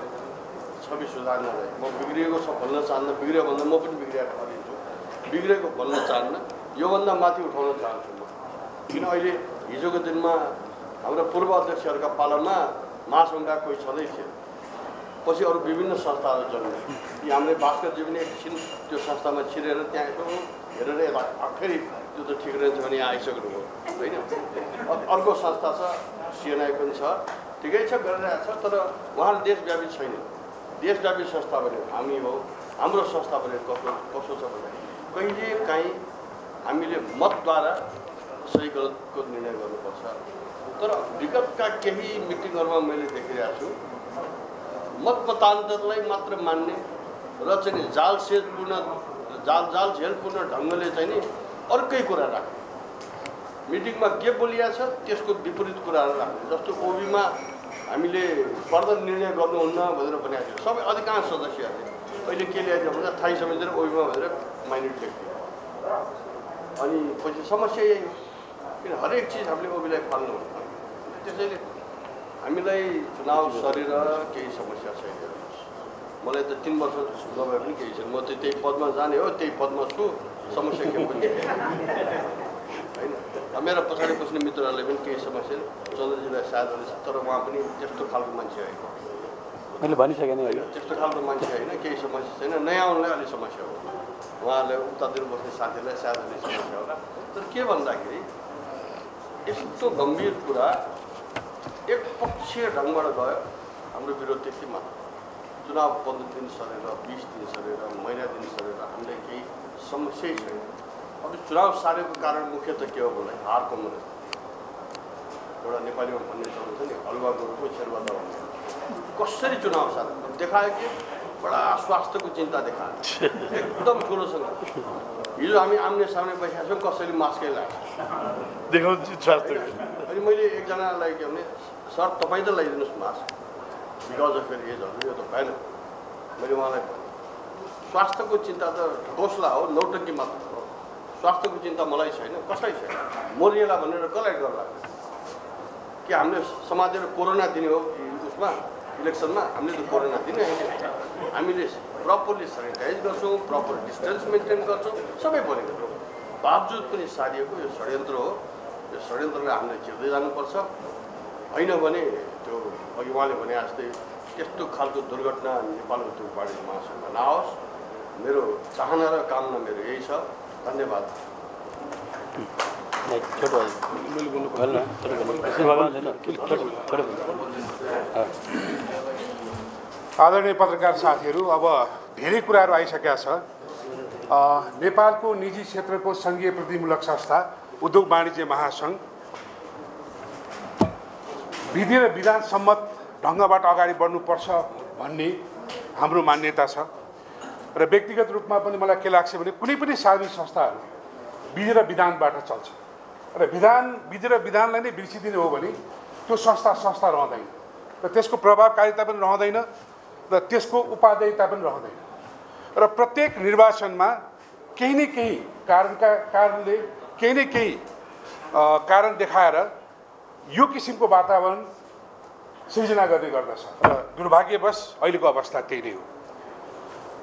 छवि सुधार्न रहे। म बिग्रिएको छ भन्न चाहन्न, बिग्रियो भन्दा म पनि बिग्रिएको गरिदिन्छु, बिग्रेको भन्न चाहन्न, योभन्दा माथि उठाउन चाहन्छु म। किन अहिले हिजोको दिनमा हाम्रा पूर्व अध्यक्षहरूका पालामा महासङ्घका कोही छँदै थियो, पछि अरू विभिन्न संस्थाहरू जन्मे। यी हामीले भास्करजी पनि एकछिन त्यो संस्थामा छिरेर त्यहाँ हेरेर यसलाई फेरि त्यो त ठिक रहेछ भने यहाँ आइसक्नुभयो होइन। अर्को संस्था छ सिएनआई पनि छ, ठिकै छ गरिरहेको छ, तर उहाँहरू देशव्यापी छैन। देशव्यापी संस्था भने हामी हो, हाम्रो संस्था भने कसो छ भन्दाखेरि कहिलेकाहीँ हामीले मतद्वारा सही गलतको निर्णय गर्नुपर्छ। तर विगतका केही मिटिङहरूमा मैले देखिरहेको छु मतमतान्तरलाई मात्र मान्ने र चाहिँ जाल झेलपूर्ण ढङ्गले चाहिँ नि अर्कै कुरा राख्ने, मिटिङमा के बोलिएको छ त्यसको विपरीत कुराहरू राख्ने। जस्तो ओबीमा हामीले फर्दर निर्णय गर्नुहुन्न भनेर भनेको थियो सबै अधिकांश सदस्यहरूले। अहिले के ल्याइदियो भन्दा थाहै समिति र ओबीमा भनेर माइनोरिटी लेख्थ्यो। अनि पछि समस्या यही हो, किन हरेक चिज हामीले ओबीलाई फाल्नु हुन्छ। त्यसैले हामीलाई चुनाव सरेर केही समस्या छैन। मलाई त 3 वर्ष नभए पनि केही छैन, म त त्यही पदमा जाने हो, त्यही पदमा छु, समस्या के पनि होइन। मेरा पछाडि बस्ने मित्रहरूले पनि केही समस्या चन्द्रजीलाई साथ छ, तर उहाँ पनि त्यस्तो खालको मान्छे होइन, मैले भनिसकेँ नि अहिले त्यस्तो खालको मान्छे होइन, केही समस्या छैन। नयाँ आउनलाई अलिक समस्या हो, उहाँहरूले उतातिर बस्ने साथीहरूलाई साथ अलिक समस्या होला। तर के भन्दाखेरि यस्तो गम्भीर कुरा एकपक्षीय ढङ्गबाट गयो, हाम्रो विरोध त्यति मात्र। चुनाव 15 दिन सरेर 20 दिन सरेर महिना दिन सरेर हामीलाई केही समस्यै छैन। अब चुनाव सारेको कारण मुख्य त के हो भन्दा हार कमाउनु। एउटा नेपालीमा भन्ने चल्छ नि हलुवा गोरुको छेरुवा दबाउनु। कसरी चुनाव सारे देखायो कि बडा स्वास्थ्यको चिन्ता देखायो एकदम ठुलोसँग। हिजो हामी आम्ने सामने बसेका छौँ, कसैले मास्कै लाग्छ देखाउँछु स्वास्थ्य। अनि मैले एकजनालाई के भने सर तपाईँ त लगाइदिनुहोस् मास्क, बिकज अफ फेरि एजहरू यो त भएन। मैले उहाँलाई भने स्वास्थ्यको चिन्ता त हौसला हो, नौटङ्की मात्र हो। स्वास्थ्यको चिन्ता मलाई छैन, कसै छैन। मरिएला भनेर कसलाई डर लाग्छ कि हामीले समातेर कोरोना दिने हो उसमा इलेक्सनमा? हामीले त कोरोना दिने होइन, हामीले प्रपरली सेनिटाइज गर्छौँ, प्रपर डिस्टेन्स मेन्टेन गर्छौँ, सबै भनेको बावजुद पनि सारिएको यो षड्यन्त्र हो। यो षड्यन्त्रलाई हामीले चिर्दै जानुपर्छ, होइन भने त्यो अघि उहाँले भने जस्तै त्यस्तो खालको दुर्घटना नेपालको त्यो पार्टी महासङ्घमा नआओस्। मेरो चाहना र कामना मेरो यही छ। धन्यवाद। आदरणीय पत्रकार साथीहरू, अब धेरै कुराहरू आइसकेका छ। नेपालको निजी क्षेत्रको सङ्घीय प्रतिनिधिमूलक संस्था उद्योग वाणिज्य महासङ्घ विधि र विधान सम्मत ढङ्गबाट अगाडि बढ्नुपर्छ भन्ने हाम्रो मान्यता छ। र व्यक्तिगत रूपमा पनि मलाई के लाग्छ भने कुनै पनि सार्वजनिक संस्थाहरू विधि र विधानबाट चल्छ र विधि र विधानलाई नै बिर्सिदिने हो भने त्यो संस्था रहँदैन र त्यसको प्रभावकारिता पनि रहँदैन र त्यसको उपादेयता पनि रहँदैन। र प्रत्येक निर्वाचनमा केही न केही कारणले केही न केही कारण देखाएर यो किसिमको वातावरण सृजना गर्ने गर्दछ र दुर्भाग्यवश अहिलेको अवस्था त्यही नै हो।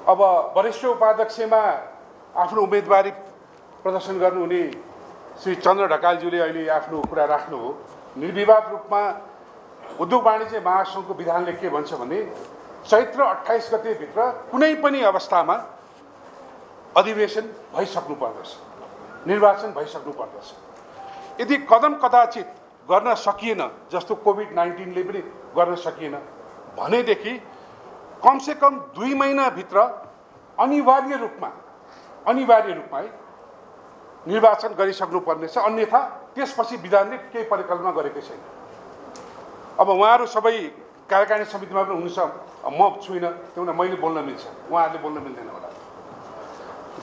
अब वरिष्ठ उपाध्यक्षमा आफ्नो उम्मेदवारी प्रदर्शन गर्नुहुने श्री चन्द्र ढकालज्यूले अहिले आफ्नो कुरा राख्नु हो। निर्विवाद रूपमा उद्योग वाणिज्य महासङ्घको विधानले के भन्छ भने चैत्र 28 गतेभित्र कुनै पनि अवस्थामा अधिवेशन भइसक्नु पर्दछ, निर्वाचन भइसक्नु पर्दछ। यदि कदम कदाचित गर्न सकिएन, जस्तो कोभिड-19ले पनि गर्न सकिएन भनेदेखि कमसेकम 2 महिनाभित्र अनिवार्य रूपमा है निर्वाचन गरिसक्नु पर्नेछ। अन्यथा त्यसपछि विधानले केही परिकल्पना गरेकै छैन। अब उहाँहरू सबै कार्यकारिणी समितिमा पनि हुनुहुन्छ, म छुइनँ, त्यो मैले बोल्न मिल्छ, उहाँहरूले बोल्न मिल्दैन होला।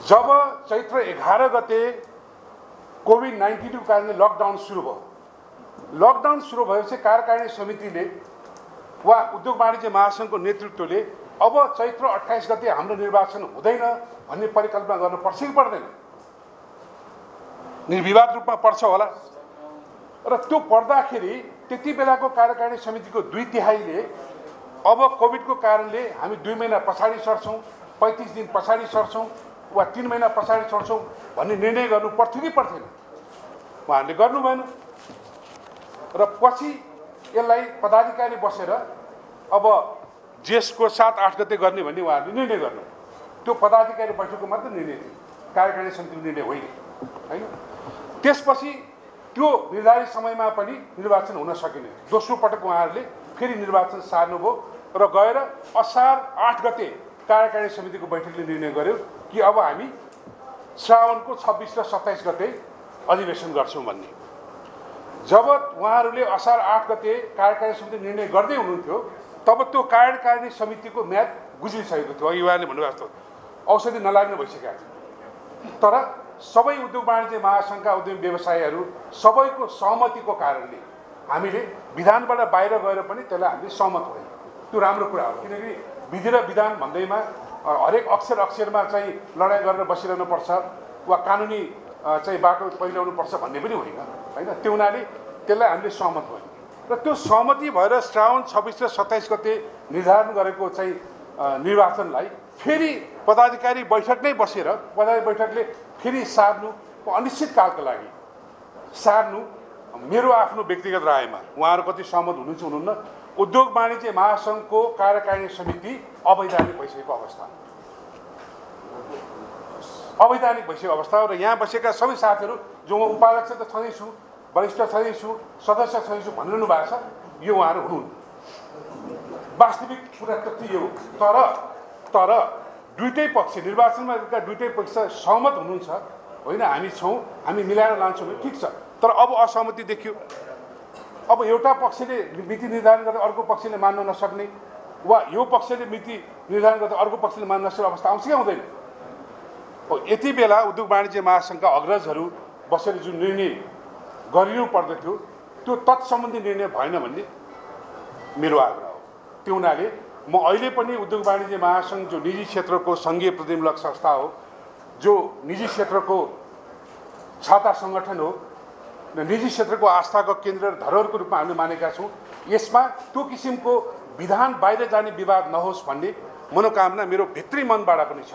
जब चैत्र 11 गते कोभिड-19 को कारणले लकडाउन सुरु भयो, लकडाउन सुरु भएपछि कार्यकारिणी समितिले वा उद्योग वाणिज्य महासङ्घको नेतृत्वले अब चैत्र 28 गते हाम्रो निर्वाचन हुँदैन भन्ने परिकल्पना गर्न पर्छ कि पर्दैन? निर्विवाद रूपमा पर्छ होला। र त्यो पर्दाखेरि त्यति बेलाको कार्यकारिणी समितिको 2/3ले अब कोभिडको कारणले हामी 2 महिना पछाडि सर्छौँ, 35 दिन पछाडि सर्छौँ वा 3 महिना पछाडि सर्छौँ भन्ने निर्णय गर्नु पर्थ्यो कि पर्थेन? उहाँहरूले गर्नु भएन। र पछि यसलाई पदाधिकारी बसेर अब जेठको 7-8 गते गर्ने भन्ने उहाँहरूले निर्णय गर्नु। त्यो पदाधिकारी बैठकको मात्र निर्णय थियो, कार्यकारिणी समितिको निर्णय होइन। हैन। त्यसपछि त्यो निर्धारित समयमा पनि निर्वाचन हुन सकेन। दोस्रो पटक उहाँहरूले फेरि निर्वाचन सार्नुभयो र गएर असार 8 गते कार्यकारी समितिको बैठकले निर्णय गर्यो कि अब हामी श्रावणको 26 र 27 गते अधिवेशन गर्छौँ भन्ने। जब उहाँहरूले असार 8 गते कार्यकारी समिति निर्णय गर्दै हुनुहुन्थ्यो तब त्यो कार्यकारिणी समितिको म्याद गुज्रिसकेको थियो। अघि उहाँले भन्नुभएको जस्तो औषधि नलाग्नु भइसकेको थियो। तर सबै उद्योग वाणिज्य महासङ्घका उद्यमी व्यवसायीहरू सबैको सहमतिको कारणले हामीले विधानबाट बाहिर गएर पनि त्यसलाई हामीले सहमत भयौँ। त्यो राम्रो कुरा हो, किनकि विधि र विधान भन्दैमा हरेक अक्षरमा चाहिँ लडाइँ गरेर बसिरहनुपर्छ वा कानुनी चाहिँ बाटो पहिल्याउनुपर्छ भन्ने पनि होइन होइन। त्यो हुनाले त्यसलाई हामीले सहमत भयौँ र त्यो सहमति भएर श्रावण 26 र 27 गते निर्धारण गरेको चाहिँ निर्वाचनलाई फेरि पदाधिकारी बैठक नै बसेर पदाधिकारी बैठकले फेरि सार्नुको अनिश्चितकालका लागि सार्नु मेरो आफ्नो व्यक्तिगत रायमा उहाँहरू कति सहमत हुनुहुन्छ हुनुहुन्न, उद्योग वाणिज्य महासङ्घको कार्यकारिणी समिति अवैधानिक भइसकेको अवस्था हो। र यहाँ बसेका सबै साथीहरू जो म उपाध्यक्ष त छँदैछु, वरिष्ठ छँदैछु, सदस्य छँदैछु भनिरहनु भएको छ, यो उहाँहरू हुनुहुन्न। वास्तविक कुरा त यो तर दुईटै पक्ष निर्वाचनमा दुईटै पक्ष सहमत हुनुहुन्छ होइन, हामी छौँ, हामी मिलाएर लान्छौँ भने ठिक छ। तर अब असहमति देखियो। अब एउटा पक्षले मिति निर्धारण गर्दा अर्को पक्षले मान्न नसक्ने वा यो पक्षले मिति निर्धारण गर्दा अर्को पक्षले मान्न नसक्ने अवस्था आउँछ कि आउँदैन? यति बेला उद्योग वाणिज्य महासङ्घका अग्रजहरू बसेर जुन निर्णय गरिनु पर्दथ्यो त्यो तत्सम्बन्धी निर्णय भएन भन्ने मेरो आग्रह हो। त्यो हुनाले म अहिले पनि उद्योग वाणिज्य महासङ्घ जो निजी क्षेत्रको सङ्घीय प्रतिनिधिमूलक संस्था हो, जो निजी क्षेत्रको छाता सङ्गठन हो र निजी क्षेत्रको आस्थाको केन्द्र र धरोहरको रूपमा हामीले मानेका छौँ, यसमा त्यो किसिमको विधान बाहिर जाने विवाद नहोस् भन्ने मनोकामना मेरो भित्री मनबाट पनि छ।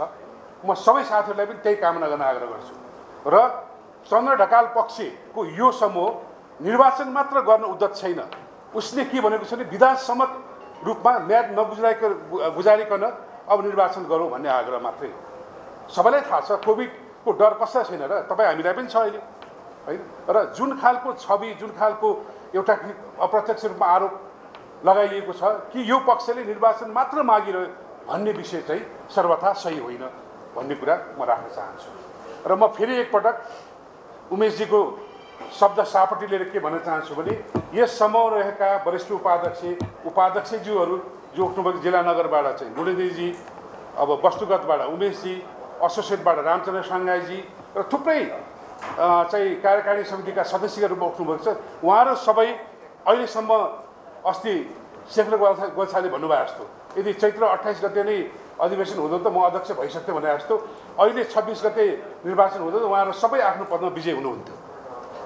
म सबै साथीहरूलाई पनि त्यही कामना गर्न आग्रह गर्छु र चन्द्र ढकाल पक्षको यो समूह निर्वाचन मात्र गर्न उद्यत छैन। उसले के भनेको छ भने विधानसम्मत रूपमा म्याद गुजारिकन अब निर्वाचन गरौँ भन्ने आग्रह मात्रै हो। सबैलाई थाहा छ कोभिडको डर कसलाई छैन र, तपाईँ हामीलाई पनि छ अहिले होइन। र जुन खालको छवि, जुन खालको एउटा अप्रत्यक्ष रूपमा आरोप लगाइएको छ कि यो पक्षले निर्वाचन मात्र मागिरह्यो भन्ने विषय चाहिँ सर्वथा सही होइन भन्ने कुरा म राख्न चाहन्छु। र म फेरि एकपटक उमेशजीको शब्द सापट्टि लिएर के भन्न चाहन्छु भने यस समूहमा रहेका वरिष्ठ उपाध्यक्षज्यूहरू जो उठ्नुभएको जिल्ला नगरबाट चाहिँ गुणेन्द्रजी, अब वस्तुगतबाट उमेशजी, एसोसिएटबाट रामचन्द्र साङ्गाईजी र थुप्रै चाहिँ कार्यकारिणी समितिका सदस्यका रूपमा उठ्नुभएको छ। उहाँहरू सबै अहिलेसम्म अस्ति शेखर गोछाले भन्नुभयो जस्तो यदि चैत्र 28 गते नै अधिवेशन हुँदा त म अध्यक्ष भइसक्थेँ भने जस्तो अहिले 26 गते निर्वाचन हुँदा त उहाँहरू सबै आफ्नो पदमा विजय हुनुहुन्थ्यो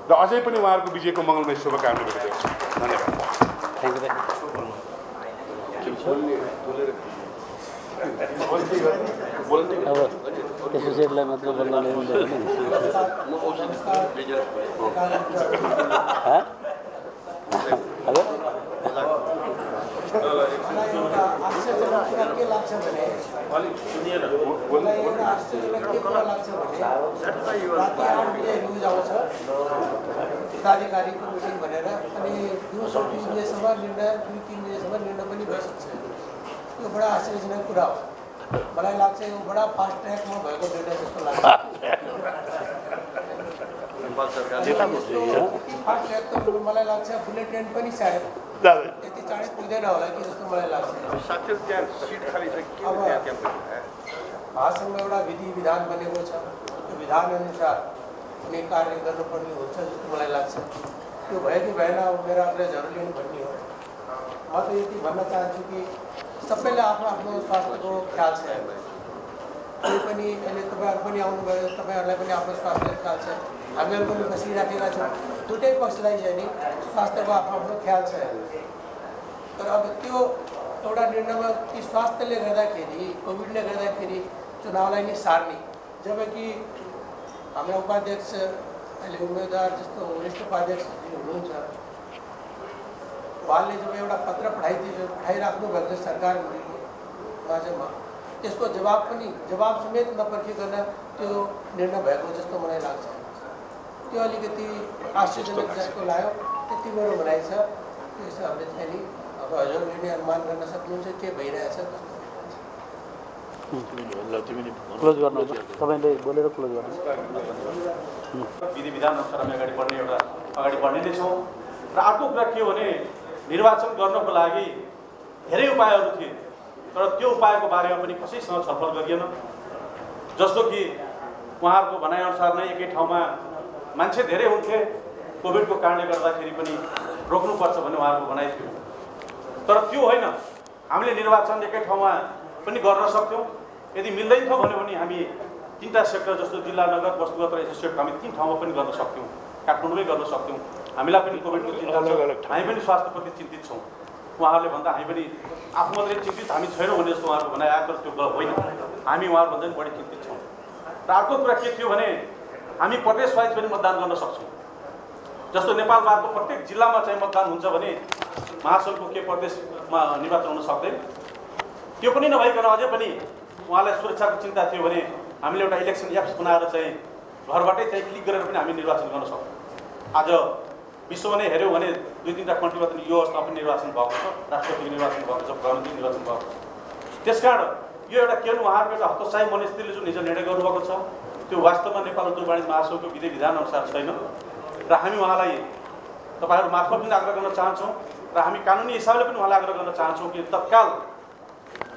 र अझै पनि उहाँहरूको विजयको मङ्गलमय शुभकामना गरिरहेको छु। धन्यवाद। एसोसिएटलाई मात्र बोल्न ल्याउँदैन के लाग्छ भने मलाई एउटा आश्चर्यजनक के कुरा लाग्छ भने राति 8 बजे न्युज आउँछ पदाधिकारीको मिटिङ भनेर, अनि दिउँसो 2 बजेसम्म निर्णय, 2-3 बजेसम्म निर्णय पनि भइसक्छ। यो बडा आश्चर्यजनक कुरा हो। मलाई लाग्छ यो बडा फास्ट ट्र्याकमा भएको निर्णय जस्तो लाग्छ। फास्ट ट्र्याक त मलाई लाग्छ बुलेट ट्रेन पनि सायद यति चाँडै पुग्दैन होला कि जस्तो मलाई लाग्छ। अब महासङ्घमा एउटा विधि विधान बनेको छ, त्यो विधान अनुसार कुनै कार्य गर्नुपर्ने हुन्छ जस्तो मलाई लाग्छ। त्यो भयो कि भएन अब मेरो अग्रजहरूले पनि भन्ने हो। म त यति भन्न चाहन्छु कि सबैले आफ्नो आफ्नो स्वास्थ्यको ख्याल छ। कोही पनि अहिले तपाईँहरू पनि आउनुभयो, तपाईँहरूलाई पनि आफ्नो स्वास्थ्यको ख्याल छ, हामीहरू पनि बसिराखेका छौँ। दुइटै पक्षलाई चाहिँ नि स्वास्थ्यको आफ्नो आफ्नो ख्याल छ। तर अब त्यो एउटा निर्णयमा कि स्वास्थ्यले गर्दाखेरि, कोभिडले गर्दाखेरि चुनावलाई नै सार्ने, जबकि हाम्रा उपाध्यक्ष अहिले उम्मेदवार जस्तो वरिष्ठ उपाध्यक्ष हुनुहुन्छ, उहाँले जब एउटा पत्र पठाइराख्नु भएको सरकार माझमा, त्यसको जवाब समेत नपर्खिकन त्यो निर्णय भएको जस्तो मलाई लाग्छ। त्यो अलिकति आश्चर्यजनक जस्तो लाग्यो। त्यति बडो भनाइ छ त्यो हिसाबले चाहिँ नि अब हजुरले नि अनुमान गर्न सक्नुहुन्छ के भइरहेछ कस्तो क्लोज गर्नु तपाईँले बोलेर क्लोज गर्नु। विधि विधान अनुसार हामी अगाडि बढ्ने नै छौँ। र अर्को कुरा के हो भने निर्वाचन गर्नको लागि धेरै उपायहरू थिए, तर त्यो उपायको बारेमा पनि कसैसँग छलफल गरिएन। जस्तो कि उहाँहरूको भनाइअनुसार नै एकै ठाउँमा मान्छे धेरै हुन्थे, कोभिडको कारणले गर्दाखेरि पनि रोक्नुपर्छ भन्ने उहाँहरूको भनाइ थियो। तर त्यो होइन, हामीले निर्वाचन एकै ठाउँमा पनि गर्न सक्थ्यौँ। यदि मिल्दैन थियो भन्यो भने हामी 3टा सेक्टर जस्तो जिल्ला, नगर, वस्तुगत र एसोसिएट हामी 3 ठाउँमा पनि गर्न सक्थ्यौँ, काठमाडौँमै गर्न सक्थ्यौँ। हामीलाई पनि कोभिडको चिन्ता छ, हामी पनि स्वास्थ्यप्रति चिन्तित छौँ। उहाँहरूले भन्दा हामी पनि आफू मात्रै चिन्तित हामी छैनौँ भने जस्तो उहाँहरूको भनाइ आएको, त्यो गलत होइन। हामी उहाँहरूभन्दा पनि बढी चिन्तित छौँ। र अर्को कुरा के थियो भने हामी प्रदेश वाइज पनि मतदान गर्न सक्छौँ। जस्तो नेपाल बारको प्रत्येक जिल्लामा चाहिँ मतदान हुन्छ भने महासङ्घको के प्रदेशमा निर्वाचन हुन सक्दैन। त्यो पनि नभइकन अझै पनि उहाँलाई सुरक्षाको चिन्ता थियो भने हामीले एउटा इलेक्सन एप्स बनाएर चाहिँ घरबाटै चाहिँ क्लिक गरेर पनि हामी निर्वाचन गर्न सक्छौँ। आज विश्वमा नै हेऱ्यौँ भने 2-3टा कन्ट्रीमा पनि यो अवस्था पनि निर्वाचन भएको छ, राष्ट्रपति निर्वाचन भएको छ, प्रधानमन्त्री निर्वाचन भएको छ। त्यसकारण यो एउटा के उहाँहरूको एउटा हतोत्साही मनस्थितिले जुन हिजो निर्णय गर्नुभएको छ त्यो वास्तवमा नेपाल उद्योग वाणिज्य महासङ्घको विधि विधान अनुसार छैन। र हामी उहाँलाई तपाईँहरू मार्फत पनि आग्रह गर्न चाहन्छौँ र हामी कानुनी हिसाबले पनि उहाँलाई आग्रह गर्न चाहन्छौँ कि तत्काल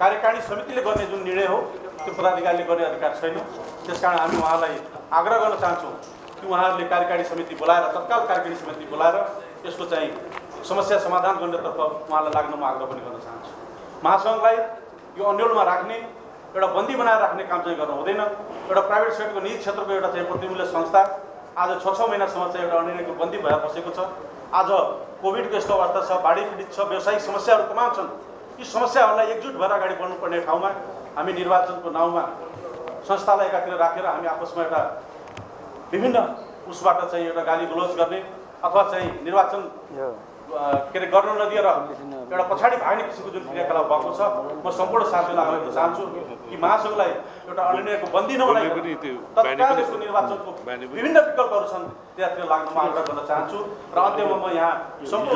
कार्यकारिणी समितिले गर्ने जुन निर्णय हो त्यो पदाधिकारीले गर्ने अधिकार छैन। त्यसकारण हामी उहाँलाई आग्रह गर्न चाहन्छौँ कि उहाँहरूले कार्यकारिणी समिति बोलाएर तत्काल कार्यकारिणी समिति बोलाएर यसको चाहिँ समस्या समाधान गर्नेतर्फ उहाँलाई लाग्न म आग्रह पनि गर्न चाहन्छु। महासङ्घलाई यो अन्यलमा राख्ने, एउटा बन्दी बनाएर राख्ने काम चाहिँ गर्नु हुँदैन। एउटा प्राइभेट सेक्टरको निजी क्षेत्रको एउटा चाहिँ प्रतिमूल्य संस्था आज 6-6 महिनासम्म चाहिँ एउटा अनिर्णयको बन्दी भएर बसेको छ। आज कोभिडको यस्तो अवस्था छ, बाढी पीडित छ, व्यावसायिक समस्याहरू तमाम छन्। यी समस्याहरूलाई एकजुट भएर अगाडि बढ्नुपर्ने ठाउँमा हामी निर्वाचनको नाउँमा संस्थालाई एकातिर राखेर हामी आपसमा एउटा विभिन्न उसबाट चाहिँ एउटा गाली गलोज गर्ने अथवा चाहिँ निर्वाचन के अरे गर्न नदिएर एउटा पछाडि भाग्ने किसिमको जुन क्रियाकलाप भएको छ, म सम्पूर्ण साथीलाई आग्रह गर्न चाहन्छु कि महासङ्घलाई एउटा अनिर्णयको बन्दी नबनाइ तत्काल यसको निर्वाचनको विभिन्न विकल्पहरू छन् त्यहाँतिर लाग्न म आग्रह गर्न चाहन्छु। र अन्त्यमा म यहाँ सम्पूर्ण